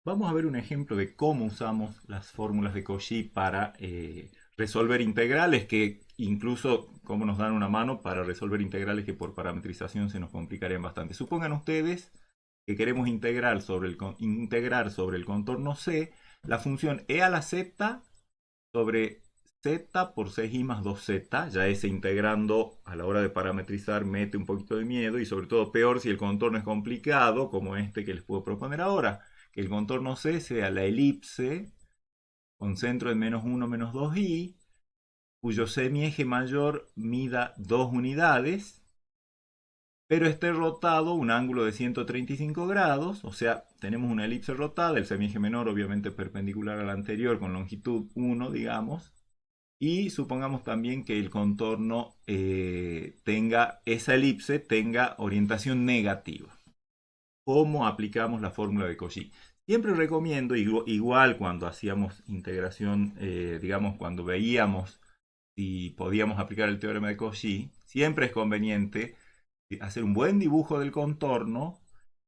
Vamos a ver un ejemplo de cómo usamos las fórmulas de Cauchy para resolver integrales, que incluso cómo nos dan una mano para resolver integrales que por parametrización se nos complicarían bastante. Supongan ustedes que queremos integrar sobre el contorno C la función e a la z sobre z por 6i más 2z. Ya ese integrando a la hora de parametrizar mete un poquito de miedo, y sobre todo peor si el contorno es complicado, como este que les puedo proponer ahora, que el contorno C sea la elipse con centro en -1, -2i, cuyo semieje mayor mida 2 unidades, pero esté rotado un ángulo de 135 grados, o sea, tenemos una elipse rotada, el semieje menor obviamente perpendicular al anterior con longitud 1, digamos, y supongamos también que el contorno esa elipse tenga orientación negativa. ¿Cómo aplicamos la fórmula de Cauchy? Siempre recomiendo, igual cuando hacíamos integración, digamos, cuando veíamos si podíamos aplicar el teorema de Cauchy, siempre es conveniente hacer un buen dibujo del contorno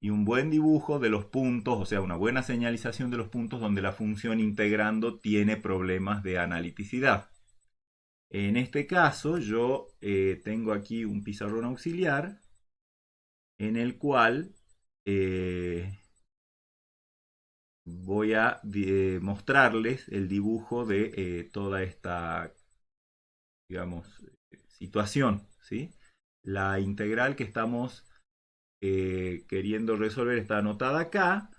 y un buen dibujo de los puntos, o sea, una buena señalización de los puntos donde la función integrando tiene problemas de analiticidad. En este caso, yo tengo aquí un pizarrón auxiliar en el cual voy a mostrarles el dibujo de toda esta, digamos, situación, ¿sí? La integral que estamos queriendo resolver está anotada acá.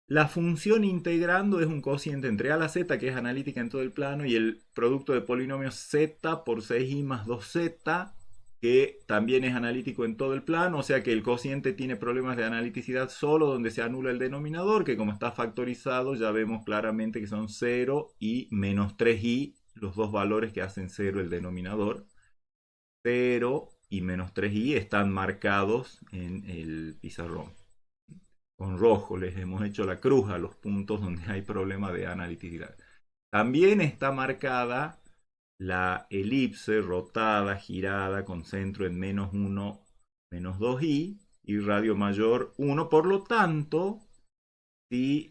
La función integrando es un cociente entre a a la z, que es analítica en todo el plano, y el producto de polinomios z por 6i más 2z, que también es analítico en todo el plano, o sea que el cociente tiene problemas de analiticidad solo donde se anula el denominador, que como está factorizado ya vemos claramente que son 0 y menos 3i, los dos valores que hacen 0 el denominador. 0 y menos 3i están marcados en el pizarrón con rojo. Les hemos hecho la cruz a los puntos donde hay problema de analiticidad. También está marcada la elipse rotada, girada, con centro en -1, -2i y radio mayor 1. Por lo tanto, si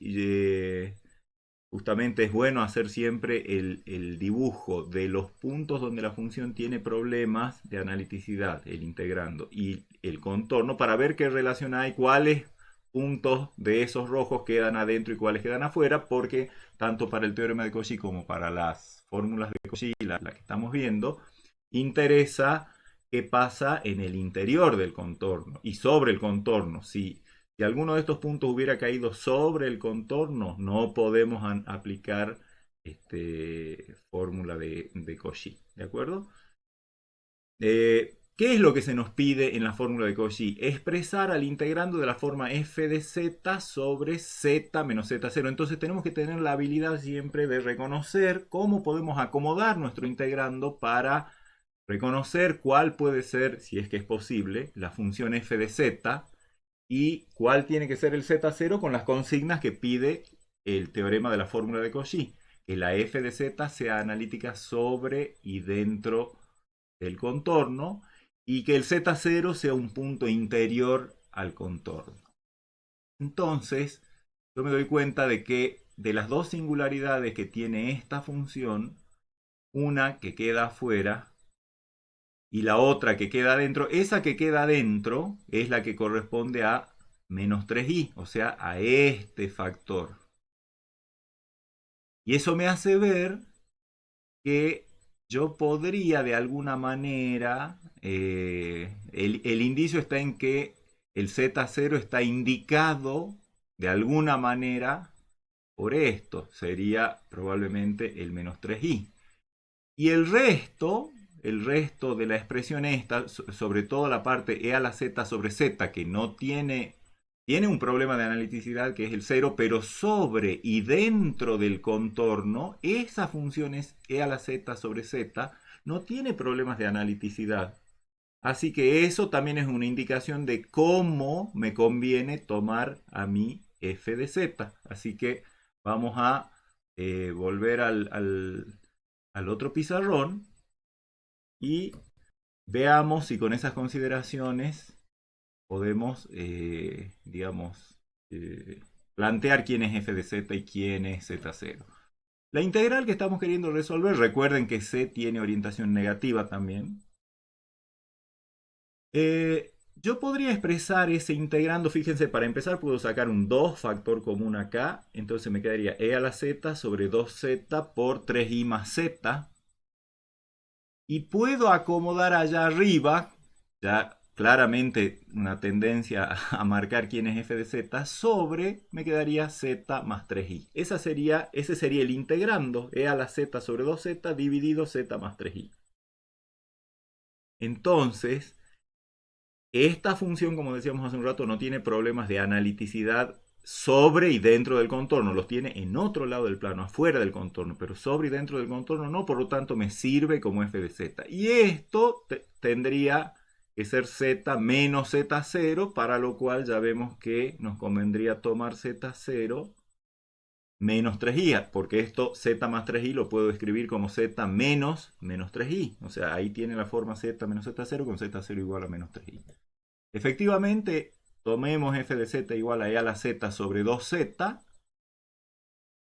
justamente es bueno hacer siempre el dibujo de los puntos donde la función tiene problemas de analiticidad, el integrando, y el contorno, para ver qué relación hay, cuáles puntos de esos rojos quedan adentro y cuáles quedan afuera, porque tanto para el teorema de Cauchy como para las fórmulas de Cauchy, la que estamos viendo, interesa qué pasa en el interior del contorno y sobre el contorno. Si alguno de estos puntos hubiera caído sobre el contorno, no podemos aplicar fórmula de Cauchy. ¿De acuerdo? ¿Qué es lo que se nos pide en la fórmula de Cauchy? Expresar al integrando de la forma f de z sobre z menos z0. Entonces tenemos que tener la habilidad siempre de reconocer cómo podemos acomodar nuestro integrando para reconocer cuál puede ser, si es que es posible, la función f de z y cuál tiene que ser el z0 con las consignas que pide el teorema de la fórmula de Cauchy, que la f de z sea analítica sobre y dentro del contorno y que el z0 sea un punto interior al contorno. Entonces, yo me doy cuenta de que de las dos singularidades que tiene esta función, una que queda afuera y la otra que queda adentro, esa que queda adentro es la que corresponde a menos 3i, o sea, a este factor. Y eso me hace ver que yo podría de alguna manera, el indicio está en que el z0 está indicado de alguna manera por esto, sería probablemente el menos 3i. Y el resto de la expresión esta, sobre todo la parte e a la z sobre z, que no tiene un problema de analiticidad que es el cero, pero sobre y dentro del contorno, esa función es e a la z sobre z, no tiene problemas de analiticidad. Así que eso también es una indicación de cómo me conviene tomar a mi f de z. Así que vamos a volver al otro pizarrón y veamos si con esas consideraciones podemos, digamos, plantear quién es f de z y quién es z0. La integral que estamos queriendo resolver, recuerden que c tiene orientación negativa también. Yo podría expresar ese integrando, fíjense, para empezar puedo sacar un 2 factor común acá, entonces me quedaría e a la z sobre 2z por 3i más z. Y puedo acomodar allá arriba, ya claramente una tendencia a marcar quién es f de z, sobre, me quedaría z más 3i. Ese sería el integrando, e a la z sobre 2z dividido z más 3i. Entonces, esta función, como decíamos hace un rato, no tiene problemas de analiticidad sobre y dentro del contorno. Los tiene en otro lado del plano, afuera del contorno, pero sobre y dentro del contorno no, por lo tanto me sirve como f de z. Y esto tendría que ser z menos z0, para lo cual ya vemos que nos convendría tomar z0 menos 3i, porque esto z más 3i lo puedo escribir como z menos 3i. O sea, ahí tiene la forma z menos z0 con z0 igual a menos 3i. Efectivamente, tomemos f de z igual a e a la z sobre 2z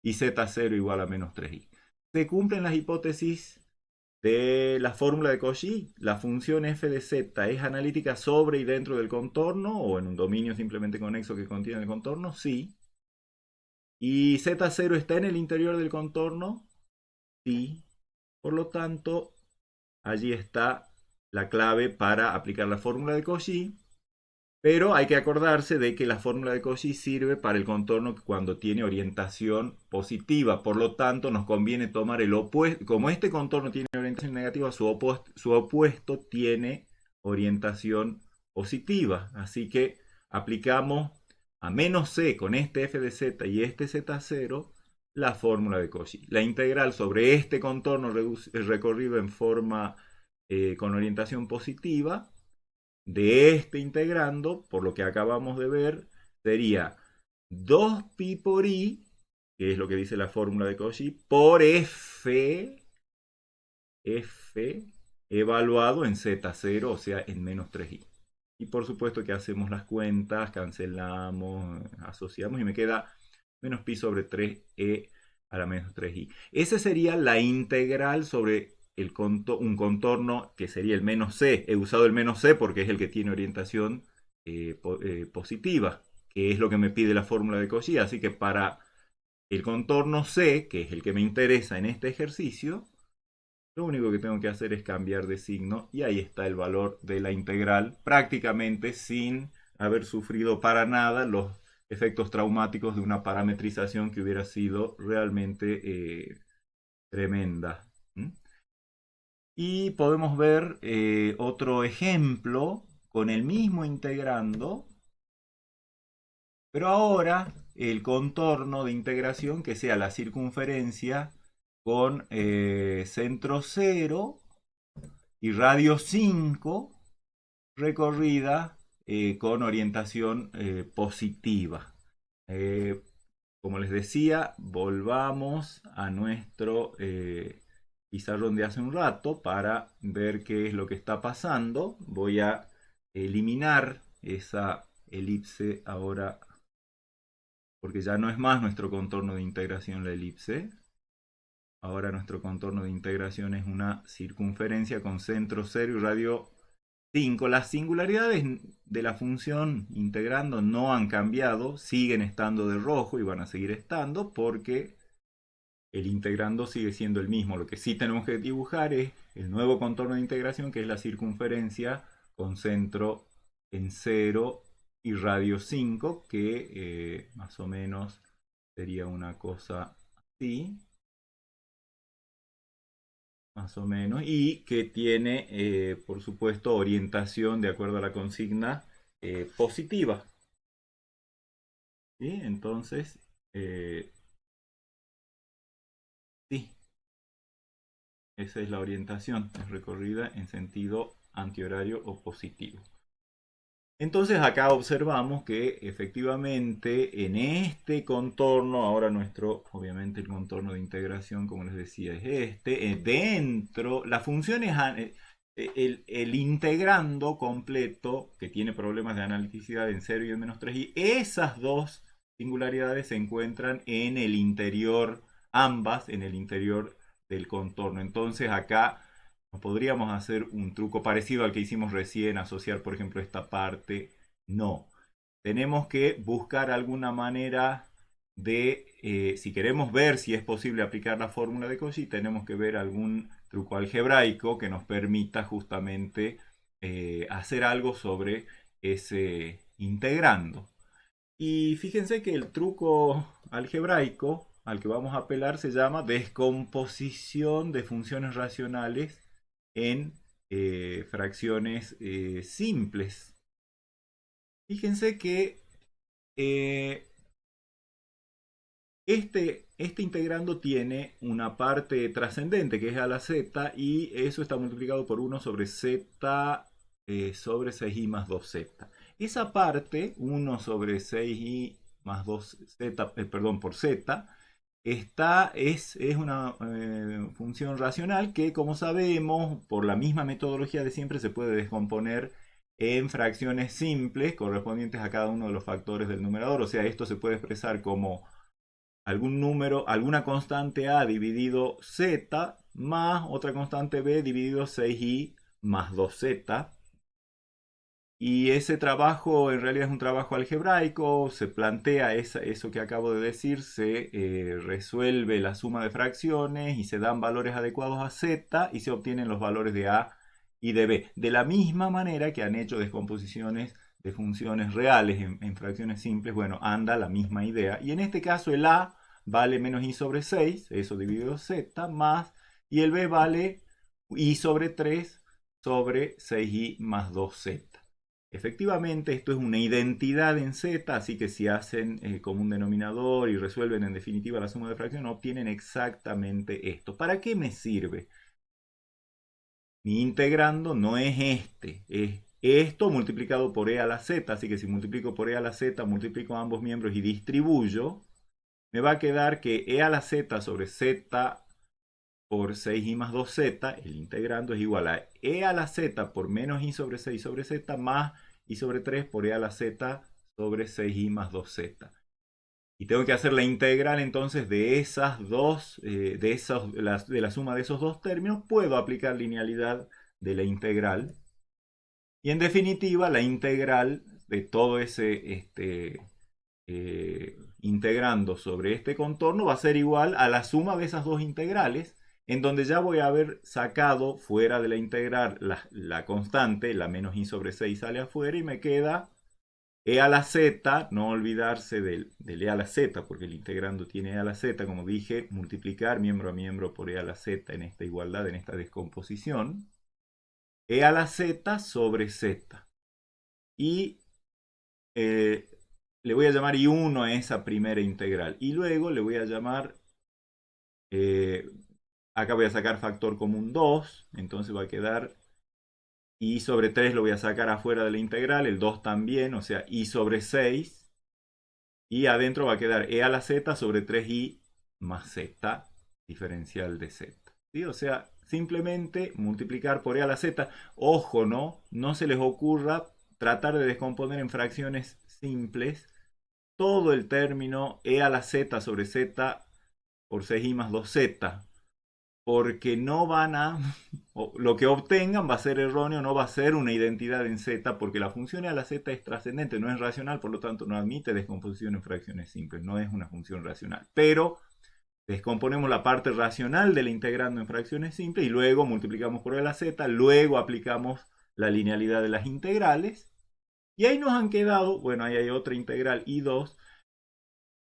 y z0 igual a menos 3i. Se cumplen las hipótesis de la fórmula de Cauchy. La función f de z es analítica sobre y dentro del contorno o en un dominio simplemente conexo que contiene el contorno, sí. Y z0 está en el interior del contorno, sí. Por lo tanto, allí está la clave para aplicar la fórmula de Cauchy. Pero hay que acordarse de que la fórmula de Cauchy sirve para el contorno cuando tiene orientación positiva. Por lo tanto, nos conviene tomar el opuesto. Como este contorno tiene orientación negativa, su opuesto tiene orientación positiva. Así que aplicamos a menos c con este f de z y este z0 la fórmula de Cauchy. La integral sobre este contorno recorrido en forma con orientación positiva de este integrando, por lo que acabamos de ver, sería 2pi por i, que es lo que dice la fórmula de Cauchy, por f evaluado en z0, o sea, en menos 3i. Y por supuesto que hacemos las cuentas, cancelamos, asociamos y me queda menos pi sobre 3e a la menos 3i. Esa sería la integral sobre un contorno que sería el menos c. He usado el menos c porque es el que tiene orientación positiva, que es lo que me pide la fórmula de Cauchy. Así que para el contorno c, que es el que me interesa en este ejercicio, lo único que tengo que hacer es cambiar de signo y ahí está el valor de la integral, prácticamente sin haber sufrido para nada los efectos traumáticos de una parametrización que hubiera sido realmente tremenda. Y podemos ver otro ejemplo con el mismo integrando, pero ahora el contorno de integración que sea la circunferencia con centro 0 y radio 5 recorrida con orientación positiva. Como les decía, volvamos a nuestro pizarrón de hace un rato para ver qué es lo que está pasando. Voy a eliminar esa elipse ahora, porque ya no es más nuestro contorno de integración la elipse. Ahora nuestro contorno de integración es una circunferencia con centro 0 y radio 5. Las singularidades de la función integrando no han cambiado, siguen estando de rojo y van a seguir estando porque el integrando sigue siendo el mismo. Lo que sí tenemos que dibujar es el nuevo contorno de integración, que es la circunferencia con centro en 0 y radio 5, que más o menos sería una cosa así. Más o menos, y que tiene, por supuesto, orientación de acuerdo a la consigna positiva. ¿Sí? Entonces, sí, esa es la orientación, es recorrida en sentido antihorario o positivo. Entonces acá observamos que efectivamente en este contorno, ahora nuestro, obviamente el contorno de integración, como les decía, es este, dentro, la función es el integrando completo, que tiene problemas de analiticidad en 0 y en menos 3i, esas dos singularidades se encuentran en el interior, ambas en el interior del contorno. Entonces acá podríamos hacer un truco parecido al que hicimos recién, asociar por ejemplo esta parte. No, tenemos que buscar alguna manera de, si queremos ver si es posible aplicar la fórmula de Cauchy, tenemos que ver algún truco algebraico que nos permita justamente hacer algo sobre ese integrando. Y fíjense que el truco algebraico al que vamos a apelar se llama descomposición de funciones racionales en fracciones simples. Fíjense que eh, este integrando tiene una parte trascendente que es a la z y eso está multiplicado por 1 sobre z sobre 6i más 2z. Esa parte, 1 sobre 6i más 2z, perdón, por z, es una función racional que, como sabemos, por la misma metodología de siempre, se puede descomponer en fracciones simples correspondientes a cada uno de los factores del numerador. O sea, esto se puede expresar como algún número, alguna constante a dividido z más otra constante b dividido 6i más 2z. Y ese trabajo en realidad es un trabajo algebraico, se plantea eso que acabo de decir, se resuelve la suma de fracciones y se dan valores adecuados a z y se obtienen los valores de a y de b. De la misma manera que han hecho descomposiciones de funciones reales en fracciones simples, bueno, anda la misma idea. Y en este caso el a vale menos i sobre 6, eso dividido z, más, y el b vale i sobre 3 sobre 6i más 2z. Efectivamente, esto es una identidad en Z, así que si hacen como un denominador y resuelven en definitiva la suma de fracciones, obtienen exactamente esto. ¿Para qué me sirve? Mi integrando no es es esto multiplicado por e a la z, así que si multiplico por e a la z, multiplico ambos miembros y distribuyo, me va a quedar que e a la z sobre z por 6i más 2z, el integrando es igual a e a la z por menos i sobre 6 sobre z más i sobre 3 por e a la z sobre 6i más 2z. Y tengo que hacer la integral entonces de esas dos, de la suma de esos dos términos. Puedo aplicar linealidad de la integral. Y en definitiva, la integral de todo ese integrando sobre este contorno va a ser igual a la suma de esas dos integrales, en donde ya voy a haber sacado fuera de la integral la constante, la menos i sobre 6 sale afuera y me queda e a la z, no olvidarse del e a la z, porque el integrando tiene e a la z, como dije, multiplicar miembro a miembro por e a la z en esta igualdad, en esta descomposición, e a la z sobre z. Y le voy a llamar i1 a esa primera integral. Y luego le voy a llamar, acá voy a sacar factor común 2, entonces va a quedar i sobre 3 lo voy a sacar afuera de la integral, el 2 también, o sea, i sobre 6. Y adentro va a quedar e a la z sobre 3i más z diferencial de z. ¿Sí? O sea, simplemente multiplicar por e a la z. Ojo, ¿no? No se les ocurra tratar de descomponer en fracciones simples todo el término e a la z sobre z por 6i más 2z, porque no van a, lo que obtengan va a ser erróneo, no va a ser una identidad en z, porque la función e a la z es trascendente, no es racional, por lo tanto no admite descomposición en fracciones simples, no es una función racional. Pero descomponemos la parte racional de la integrando en fracciones simples y luego multiplicamos por e a la z, luego aplicamos la linealidad de las integrales y ahí nos han quedado, bueno, ahí hay otra integral i2.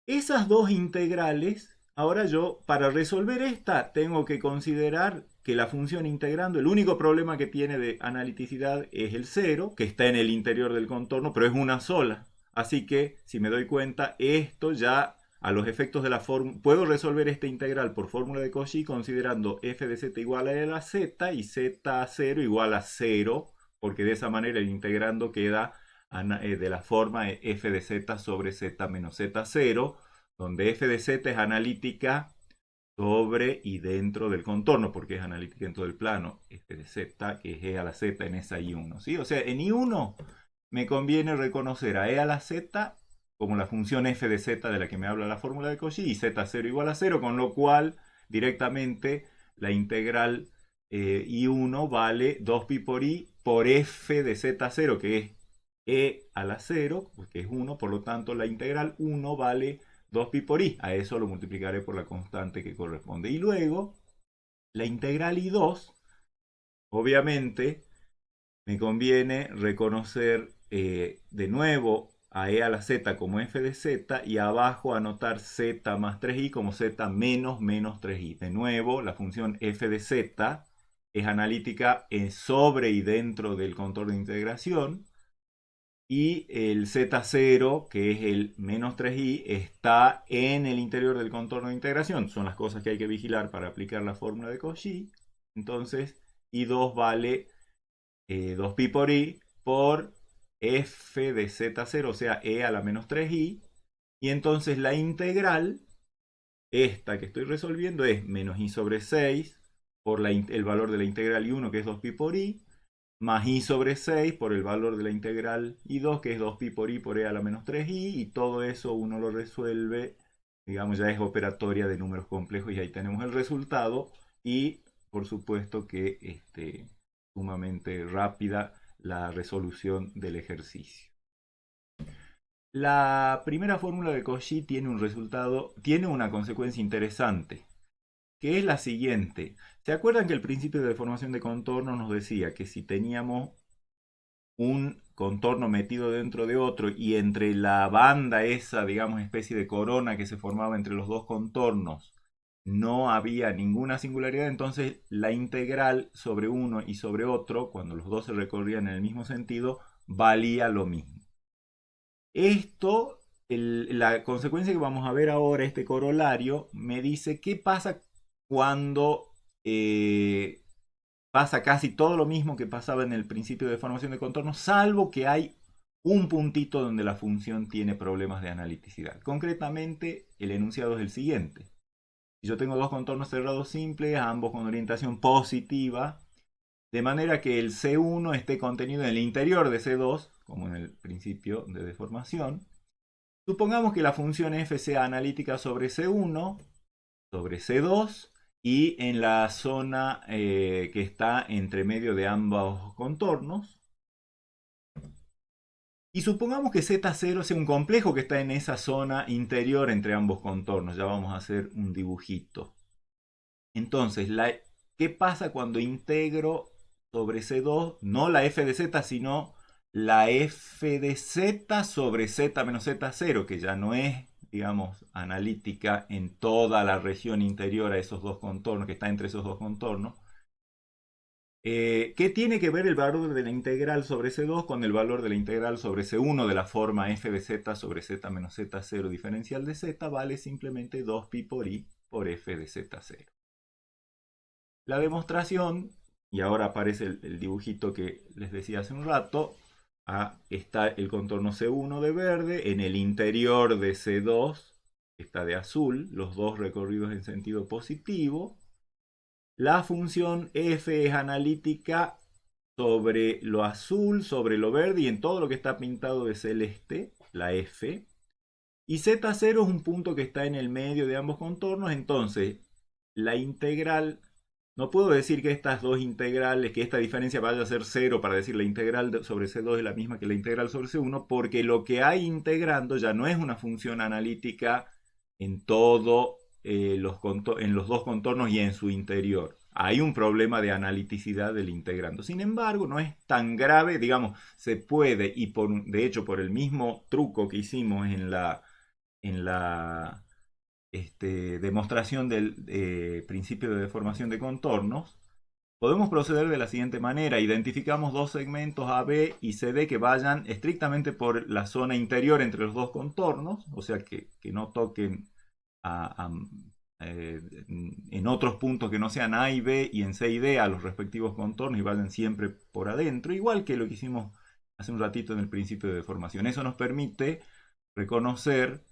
Esas dos integrales, ahora yo para resolver esta tengo que considerar que la función integrando, el único problema que tiene de analiticidad es el 0, que está en el interior del contorno, pero es una sola. Así que si me doy cuenta, esto ya a los efectos de la fórmula, puedo resolver esta integral por fórmula de Cauchy considerando f de z igual a la z y z0 igual a 0, porque de esa manera el integrando queda de la forma f de z sobre z menos z0, donde f de z es analítica sobre y dentro del contorno, porque es analítica en todo el plano, f de z, que es e a la z en esa i1. ¿Sí? O sea, en i1 me conviene reconocer a e a la z como la función f de z de la que me habla la fórmula de Cauchy, y z0 igual a 0, con lo cual directamente la integral I1 vale 2pi por I por f de z0, que es e a la 0, que es 1, por lo tanto la integral 1 vale 2pi por I. A eso lo multiplicaré por la constante que corresponde. Y luego, la integral I2, obviamente, me conviene reconocer de nuevo a e a la z como f de z y abajo anotar z más 3i como z menos menos 3i. De nuevo, la función f de z es analítica sobre y dentro del contorno de integración. Y el z0, que es el menos 3i, está en el interior del contorno de integración. Son las cosas que hay que vigilar para aplicar la fórmula de Cauchy. Entonces, I2 vale 2pi por i por f de z0, o sea, e a la menos 3i. Y entonces la integral, esta que estoy resolviendo, es menos i sobre 6 por el valor de la integral I1, que es 2pi por i, más i sobre 6 por el valor de la integral I2, que es 2pi por i por e a la menos 3i, y todo eso uno lo resuelve, digamos, ya es operatoria de números complejos, y ahí tenemos el resultado. Y por supuesto que sumamente rápida la resolución del ejercicio. La primera fórmula de Cauchy tiene un resultado, tiene una consecuencia interesante, que es la siguiente. ¿Se acuerdan que el principio de deformación de contorno nos decía que si teníamos un contorno metido dentro de otro y entre la banda esa, digamos, especie de corona que se formaba entre los dos contornos, no había ninguna singularidad, entonces la integral sobre uno y sobre otro, cuando los dos se recorrían en el mismo sentido, valía lo mismo? Esto, la consecuencia que vamos a ver ahora, este corolario, me dice qué pasa cuando pasa casi todo lo mismo que pasaba en el principio de formación de contornos, salvo que hay un puntito donde la función tiene problemas de analiticidad. Concretamente, el enunciado es el siguiente. Si yo tengo dos contornos cerrados simples, ambos con orientación positiva, de manera que el C1 esté contenido en el interior de C2, como en el principio de deformación, supongamos que la función f sea analítica sobre C1, sobre C2, y en la zona que está entre medio de ambos contornos. Y supongamos que Z0 sea un complejo que está en esa zona interior entre ambos contornos. Ya vamos a hacer un dibujito. Entonces, ¿qué pasa cuando integro sobre C2? No la f de z, sino la f de z sobre z menos z0, que ya no es, digamos, analítica en toda la región interior a esos dos contornos, que está entre esos dos contornos. ¿Qué tiene que ver el valor de la integral sobre C2 con el valor de la integral sobre C1 de la forma f de z sobre z menos z0 diferencial de z? Vale simplemente 2pi por i por f de z0. La demostración, y ahora aparece el dibujito que les decía hace un rato, está el contorno C1 de verde, en el interior de C2 está de azul, los dos recorridos en sentido positivo. La función f es analítica sobre lo azul, sobre lo verde y en todo lo que está pintado de celeste, la f. Y z0 es un punto que está en el medio de ambos contornos, entonces la integral, no puedo decir que estas dos integrales, que esta diferencia vaya a ser 0 para decir la integral sobre C2 es la misma que la integral sobre C1, porque lo que hay integrando ya no es una función analítica en todo en los dos contornos y en su interior. Hay un problema de analiticidad del integrando. Sin embargo, no es tan grave, digamos, se puede, y de hecho por el mismo truco que hicimos en la demostración del principio de deformación de contornos, podemos proceder de la siguiente manera. Identificamos dos segmentos AB y CD que vayan estrictamente por la zona interior entre los dos contornos, o sea que no toquen en otros puntos que no sean A y B y en C y D a los respectivos contornos y vayan siempre por adentro, igual que lo que hicimos hace un ratito en el principio de deformación. Eso nos permite reconocer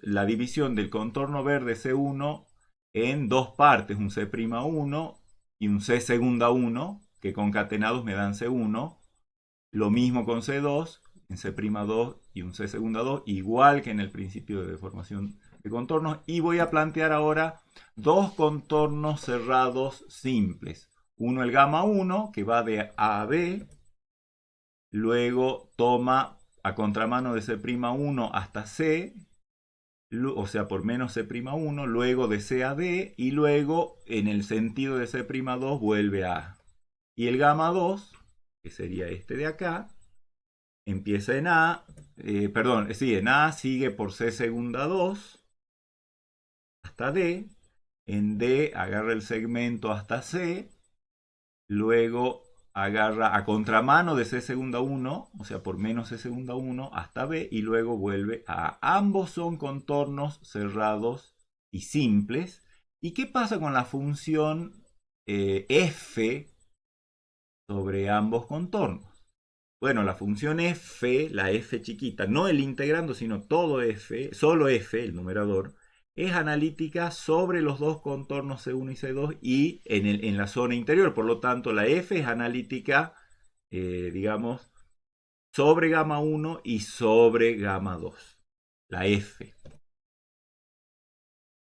la división del contorno verde C1 en dos partes, un C'1 y un C segunda 1, que concatenados me dan C1. Lo mismo con C2, en C'2 y un C segunda 2, igual que en el principio de deformación de contornos. Y voy a plantear ahora dos contornos cerrados simples. Uno el gamma 1, que va de A a B, luego toma a contramano de C'1 hasta C, o sea, por menos C'1, luego de C a D, y luego en el sentido de C'2 vuelve a A. Y el gamma 2, que sería este de acá, empieza en A, en A, sigue por C segunda 2 hasta D, en D agarra el segmento hasta C, luego agarra a contramano de C segunda 1, o sea, por menos C segunda 1 hasta B, y luego vuelve a A. Ambos son contornos cerrados y simples. ¿Y qué pasa con la función f sobre ambos contornos? Bueno, la función f, la f chiquita, no el integrando, sino todo f, solo f, el numerador, es analítica sobre los dos contornos C1 y C2 y en la zona interior. Por lo tanto, la f es analítica, digamos, sobre gamma 1 y sobre gamma 2. La f.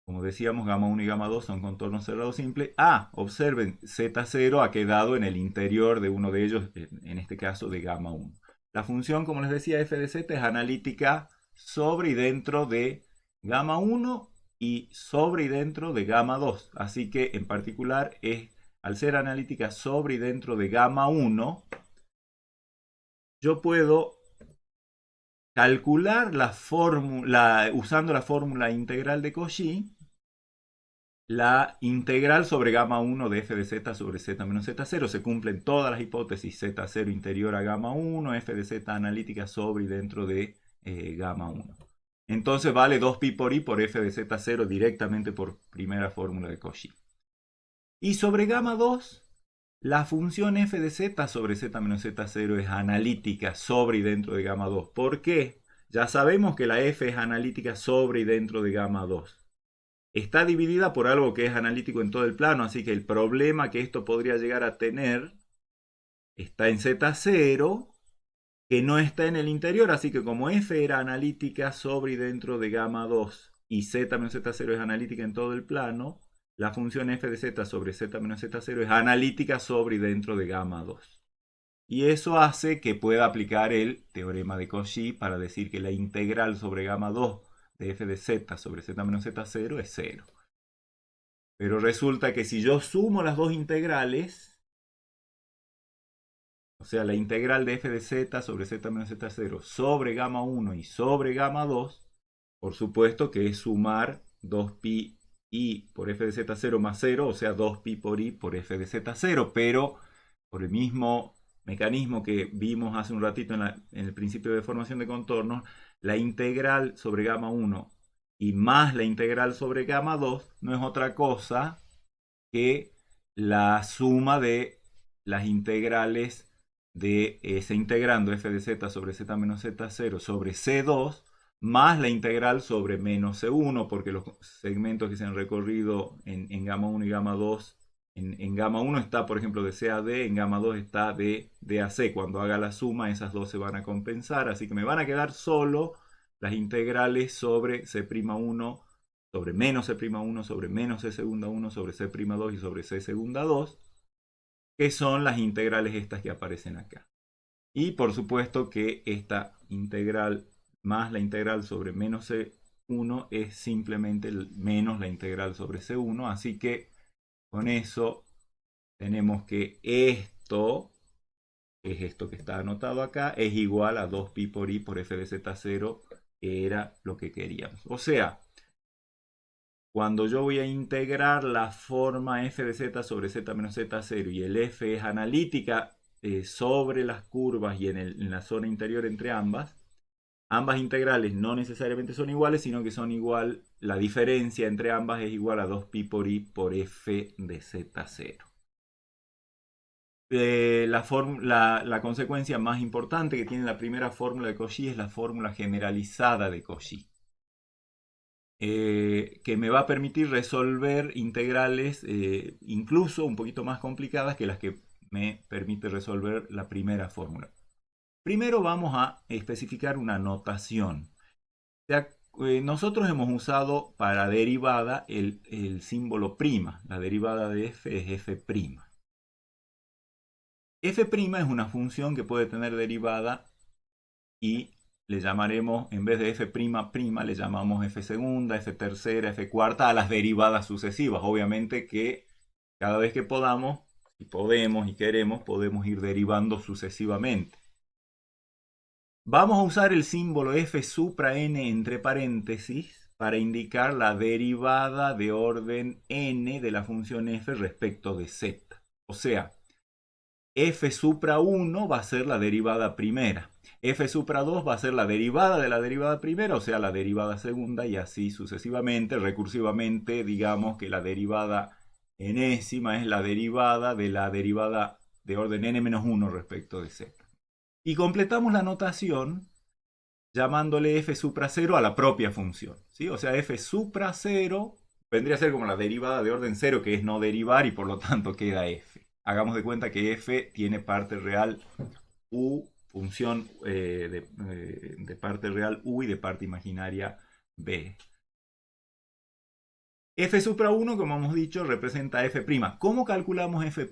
Como decíamos, gamma 1 y gamma 2 son contornos cerrados simples. Observen, Z0 ha quedado en el interior de uno de ellos, en este caso de gamma 1. La función, como les decía, f de z es analítica sobre y dentro de gamma 1 y sobre y dentro de gamma 2. Así que en particular, al ser analítica sobre y dentro de gamma 1, yo puedo calcular la fórmula, usando la fórmula integral de Cauchy, la integral sobre gamma 1 de f de z sobre z menos z0. Se cumplen todas las hipótesis: z0 interior a gamma 1, f de z analítica sobre y dentro de gamma 1. Entonces vale 2pi por i por f de z0 directamente por primera fórmula de Cauchy. Y sobre gamma 2, la función f de z sobre z menos z0 es analítica sobre y dentro de gamma 2. ¿Por qué? Ya sabemos que la f es analítica sobre y dentro de gamma 2. Está dividida por algo que es analítico en todo el plano, así que el problema que esto podría llegar a tener está en Z0, que no está en el interior, así que como f era analítica sobre y dentro de gamma 2 y z menos z0 es analítica en todo el plano, la función f de z sobre z menos z0 es analítica sobre y dentro de gamma 2. Y eso hace que pueda aplicar el teorema de Cauchy para decir que la integral sobre gamma 2 de f de z sobre z menos z0 es 0. Pero resulta que si yo sumo las dos integrales, o sea, la integral de f de z sobre z menos z0 sobre gamma 1 y sobre gamma 2, por supuesto que es sumar 2pi i por f de z0 más 0, o sea, 2pi por i por f de z0, pero por el mismo mecanismo que vimos hace un ratito en el principio de formación de contornos, la integral sobre gamma 1 y más la integral sobre gamma 2 no es otra cosa que la suma de las integrales de ese integrando f de z sobre z menos z0 sobre c2 más la integral sobre menos c1, porque los segmentos que se han recorrido en gamma 1 y gamma 2, en gamma 1 está, por ejemplo, de C a D, en gamma 2 está de D a C. Cuando haga la suma, esas dos se van a compensar, así que me van a quedar solo las integrales sobre C'1 sobre menos C'1 sobre menos C segunda 1 sobre C'2 y sobre C segunda 2, que son las integrales estas que aparecen acá. Y por supuesto que esta integral más la integral sobre menos C1 es simplemente menos la integral sobre C1, así que con eso tenemos que esto, es esto que está anotado acá, es igual a 2pi por i por f de z0, que era lo que queríamos. O sea, cuando yo voy a integrar la forma f de z sobre z menos z0 y el f es analítica sobre las curvas y en la zona interior entre ambas integrales no necesariamente son iguales, sino que son igual, la diferencia entre ambas es igual a 2pi por i por f de z0. La consecuencia más importante que tiene la primera fórmula de Cauchy es la fórmula generalizada de Cauchy, que me va a permitir resolver integrales incluso un poquito más complicadas que las que me permite resolver la primera fórmula. Primero vamos a especificar una notación. O sea, nosotros hemos usado para derivada el símbolo prima. La derivada de f es f'. F' es una función que puede tener derivada y le llamaremos, en vez de f', le llamamos f segunda, f tercera, f cuarta a las derivadas sucesivas. Obviamente que cada vez que podamos, si podemos y queremos, podemos ir derivando sucesivamente. Vamos a usar el símbolo f supra n entre paréntesis para indicar la derivada de orden n de la función f respecto de z. O sea, f supra 1 va a ser la derivada primera. F supra 2 va a ser la derivada de la derivada primera, o sea, la derivada segunda, y así sucesivamente, recursivamente, digamos que la derivada enésima es la derivada de orden n-1 respecto de z. Y completamos la notación llamándole f supra 0 a la propia función, ¿sí? O sea, f supra 0 vendría a ser como la derivada de orden 0, que es no derivar, y por lo tanto queda f. Hagamos de cuenta que f tiene parte real u, función de parte real u y de parte imaginaria b. F supra 1, como hemos dicho, representa f'. ¿Cómo calculamos f'?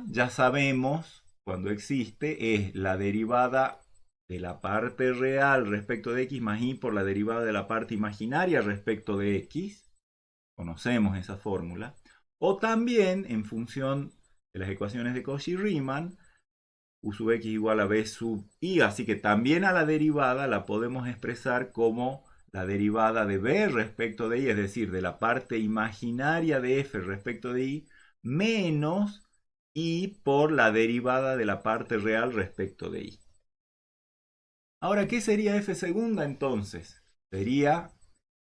Ya sabemos, cuando existe, es la derivada de la parte real respecto de x más y por la derivada de la parte imaginaria respecto de x. Conocemos esa fórmula. O también, en función de las ecuaciones de Cauchy-Riemann, u sub x igual a b sub i. Así que también a la derivada la podemos expresar como la derivada de b respecto de i, es decir, de la parte imaginaria de f respecto de i, menos i por la derivada de la parte real respecto de i. Ahora, ¿qué sería f segunda entonces? Sería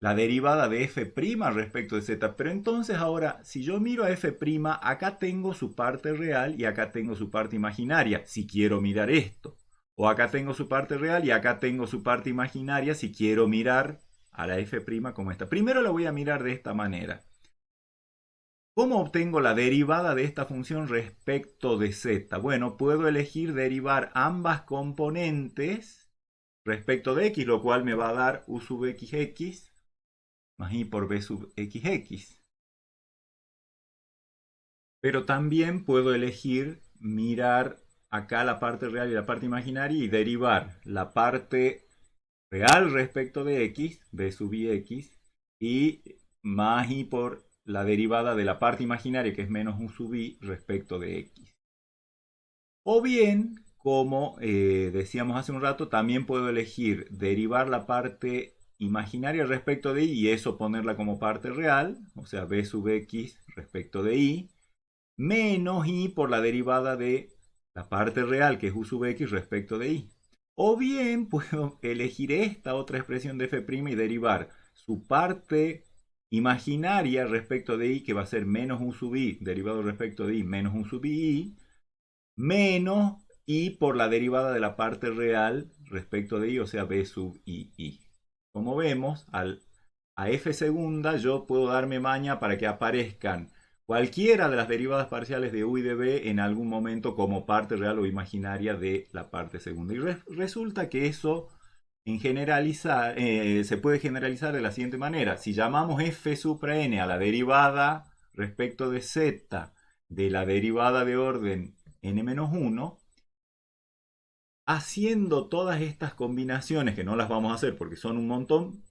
la derivada de f' respecto de z. Pero entonces ahora, si yo miro a f', acá tengo su parte real y acá tengo su parte imaginaria, si quiero mirar esto. O acá tengo su parte real y acá tengo su parte imaginaria si quiero mirar a la f' como esta. Primero la voy a mirar de esta manera. ¿Cómo obtengo la derivada de esta función respecto de z? Bueno, puedo elegir derivar ambas componentes respecto de x, lo cual me va a dar u sub xx más i por b sub xx. Pero también puedo elegir mirar acá la parte real y la parte imaginaria y derivar la parte real respecto de x, b sub ix, y más i por la derivada de la parte imaginaria, que es menos u sub i, respecto de x. O bien, como decíamos hace un rato, también puedo elegir derivar la parte imaginaria respecto de i y eso ponerla como parte real, o sea, b sub x respecto de i, menos i por la derivada de la parte real, que es u sub x respecto de i. O bien puedo elegir esta otra expresión de f' y derivar su parte imaginaria respecto de i, que va a ser menos u sub i, derivado respecto de i, menos u sub i, menos i por la derivada de la parte real respecto de i, o sea, b sub i. Como vemos, a f segunda yo puedo darme maña para que aparezcan cualquiera de las derivadas parciales de u y de b en algún momento como parte real o imaginaria de la parte segunda. Y resulta que eso se puede generalizar de la siguiente manera. Si llamamos f supra n a la derivada respecto de z de la derivada de orden n-1, haciendo todas estas combinaciones, que no las vamos a hacer porque son un montón,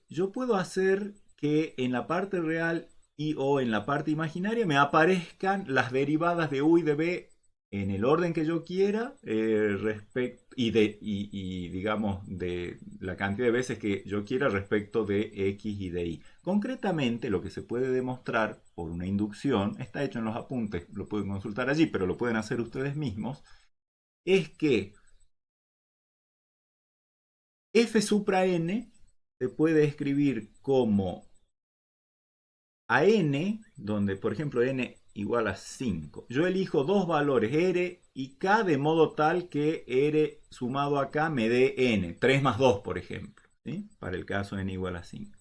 yo puedo hacer que en la parte real y o en la parte imaginaria me aparezcan las derivadas de u y de b en el orden que yo quiera y digamos de la cantidad de veces que yo quiera respecto de x y de y. Concretamente, lo que se puede demostrar por una inducción, está hecho en los apuntes, lo pueden consultar allí, pero lo pueden hacer ustedes mismos, es que f supra n se puede escribir como a n, donde por ejemplo n igual a 5. Yo elijo dos valores, r y k, de modo tal que r sumado a k me dé n, 3 más 2 por ejemplo, ¿sí? Para el caso n igual a 5.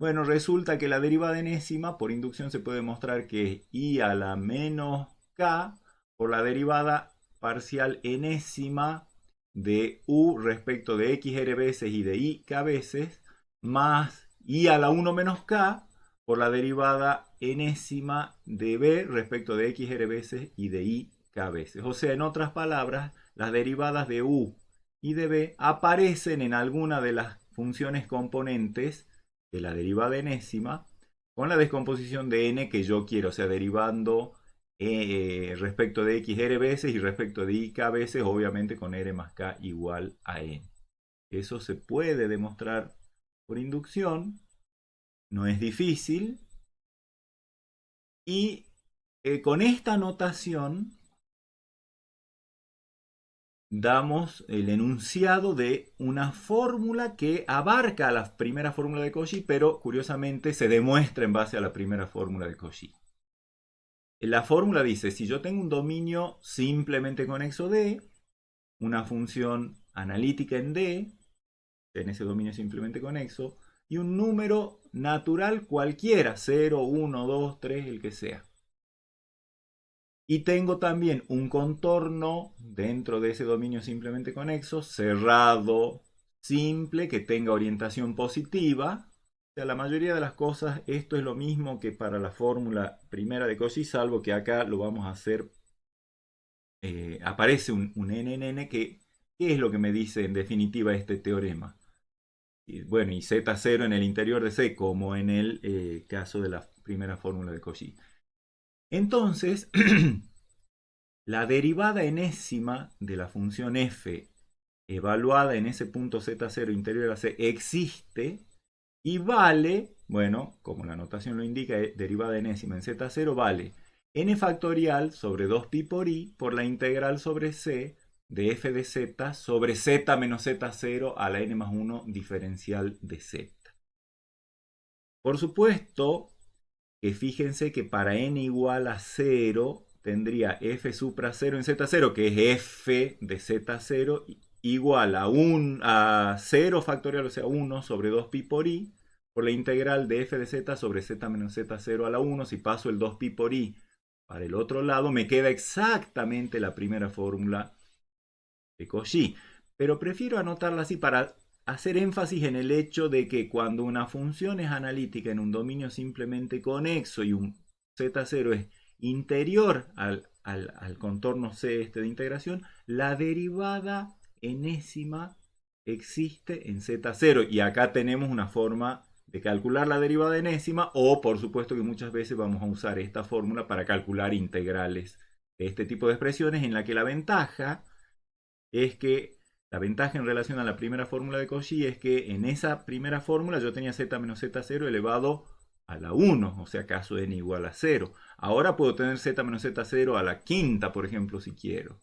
Bueno, resulta que la derivada enésima por inducción se puede mostrar que es i a la menos k por la derivada parcial enésima de u respecto de x r veces y de y k veces más y a la 1 menos k por la derivada enésima de b respecto de x r veces y de y k veces. O sea, en otras palabras, las derivadas de u y de b aparecen en alguna de las funciones componentes de la derivada enésima con la descomposición de n que yo quiero, o sea, derivando respecto de x r veces y respecto de y k veces, obviamente con r más k igual a n. Eso se puede demostrar por inducción, no es difícil, y con esta notación damos el enunciado de una fórmula que abarca la primera fórmula de Cauchy, pero curiosamente se demuestra en base a la primera fórmula de Cauchy. La fórmula dice, si yo tengo un dominio simplemente conexo D, una función analítica en D, en ese dominio simplemente conexo, y un número natural cualquiera, 0, 1, 2, 3, el que sea. Y tengo también un contorno dentro de ese dominio simplemente conexo, cerrado, simple, que tenga orientación positiva. O sea, la mayoría de las cosas, esto es lo mismo que para la fórmula primera de Cauchy, salvo que acá lo vamos a hacer, aparece un NNN que, ¿qué es lo que me dice en definitiva este teorema? Y, bueno, y Z0 en el interior de C, como en el caso de la primera fórmula de Cauchy. Entonces, la derivada enésima de la función f evaluada en ese punto z0 interior a c existe y vale, bueno, como la notación lo indica, derivada enésima en z0 vale n factorial sobre 2pi por i por la integral sobre c de f de z sobre z menos z0 a la n más 1 diferencial de z. Por supuesto que fíjense que para n igual a 0 tendría f supra 0 en z0, que es f de z0, igual a 0 factorial, o sea, 1 sobre 2pi por i, por la integral de f de z sobre z menos z0 a la 1. Si paso el 2pi por i para el otro lado, me queda exactamente la primera fórmula de Cauchy. Pero prefiero anotarla así para hacer énfasis en el hecho de que cuando una función es analítica en un dominio simplemente conexo y un z0 es interior al contorno C de integración, la derivada enésima existe en z0. Y acá tenemos una forma de calcular la derivada enésima, o por supuesto que muchas veces vamos a usar esta fórmula para calcular integrales de este tipo de expresiones, en la que la ventaja es que la ventaja en relación a la primera fórmula de Cauchy es que en esa primera fórmula yo tenía z menos z0 elevado a la 1, o sea, caso n igual a 0. Ahora puedo tener z menos z0 a la quinta, por ejemplo, si quiero.